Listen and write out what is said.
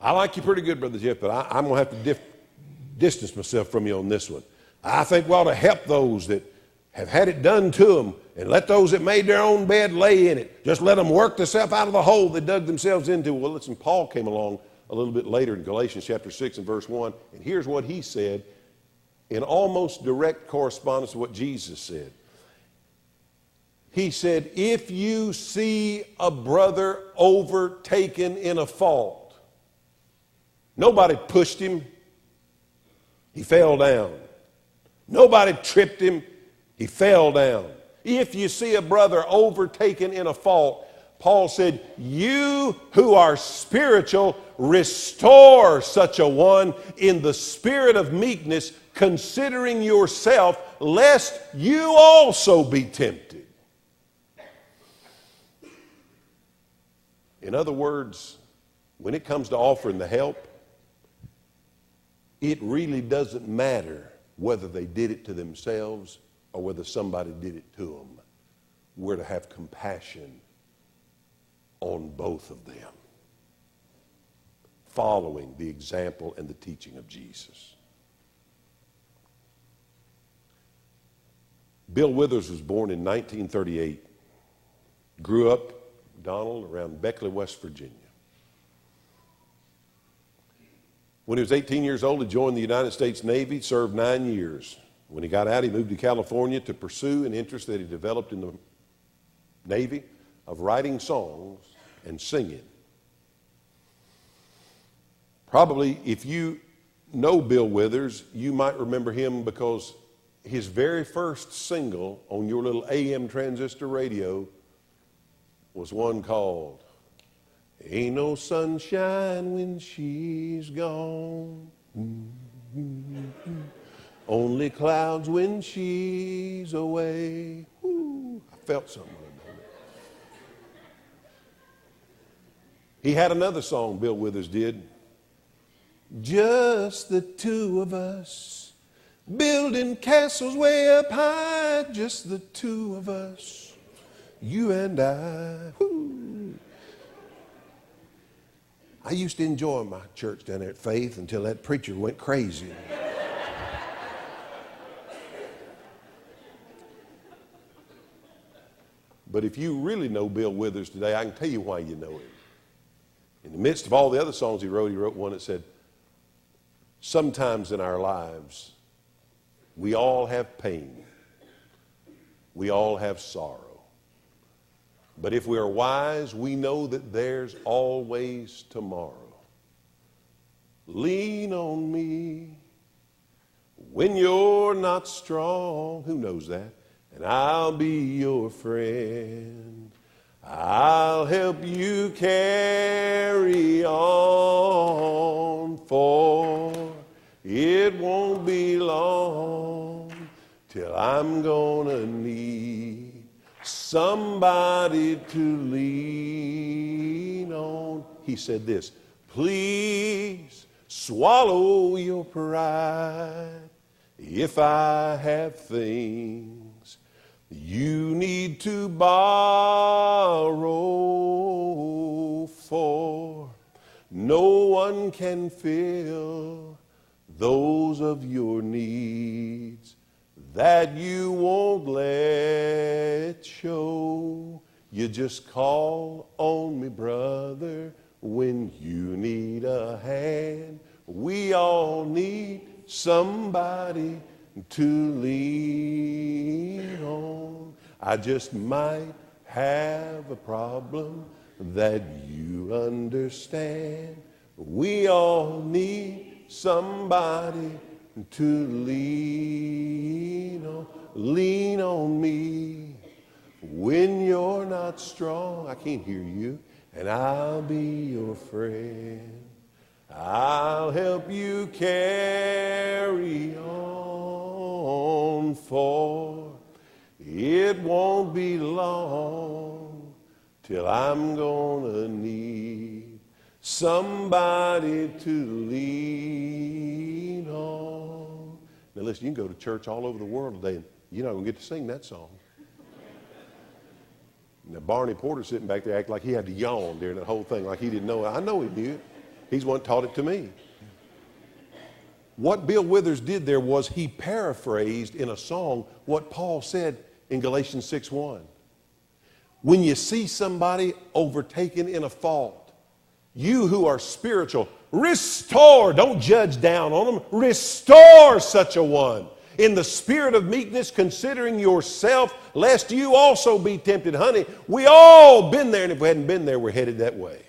I like you pretty good, Brother Jeff, but I'm going to have to distance myself from you on this one. I think we ought to help those that have had it done to them and let those that made their own bed lay in it. Just let them work themselves out of the hole they dug themselves into. Well, listen, Paul came along a little bit later in Galatians chapter 6 and verse 1, and here's what he said in almost direct correspondence to what Jesus said. He said, if you see a brother overtaken in a fault, nobody pushed him, he fell down. Nobody tripped him, he fell down. If you see a brother overtaken in a fault, Paul said, you who are spiritual, restore such a one in the spirit of meekness, considering yourself, lest you also be tempted. In other words, when it comes to offering the help, it really doesn't matter whether they did it to themselves or whether somebody did it to them. We're to have compassion on both of them, following the example and the teaching of Jesus. Bill Withers was born in 1938, grew up, Donald, around Beckley, West Virginia. When he was 18 years old, he joined the United States Navy, served 9 years. When he got out, he moved to California to pursue an interest that he developed in the Navy of writing songs and singing. Probably, if you know Bill Withers, you might remember him because his very first single on your little AM transistor radio was one called Ain't No Sunshine When She's Gone. Only clouds when she's away. Ooh, I felt something when I did it. He had another song Bill Withers did. Just the two of us, building castles way up high, just the two of us. You and I. Woo. I used to enjoy my church down there at Faith until that preacher went crazy. But if you really know Bill Withers today, I can tell you why you know him. In the midst of all the other songs he wrote one that said, sometimes in our lives, we all have pain. We all have sorrow. But if we are wise, we know that there's always tomorrow. Lean on me when you're not strong. Who knows that? And I'll be your friend. I'll help you carry on, for it won't be long till I'm gonna need somebody to lean on. He said this, please swallow your pride if I have things you need to borrow, for no one can fill those of your needs that you won't let show. You just call on me, brother, when you need a hand. We all need somebody to lean on. I just might have a problem that you understand. We all need somebody to lean on. Lean on me when you're not strong. I can't hear you. And I'll be your friend. I'll help you carry on, for it won't be long till I'm gonna need somebody to lean on. Now listen, you can go to church all over the world today and you're not gonna get to sing that song. Now Barney Porter sitting back there acting like he had to yawn during that whole thing, like he didn't know it. I know he knew it. He's one that taught it to me. What Bill Withers did there was he paraphrased in a song what Paul said in Galatians 6:1. When you see somebody overtaken in a fault, you who are spiritual, restore. Don't judge down on them. Restore such a one in the spirit of meekness, considering yourself, lest you also be tempted. Honey, we all been there, and if we hadn't been there, we're headed that way.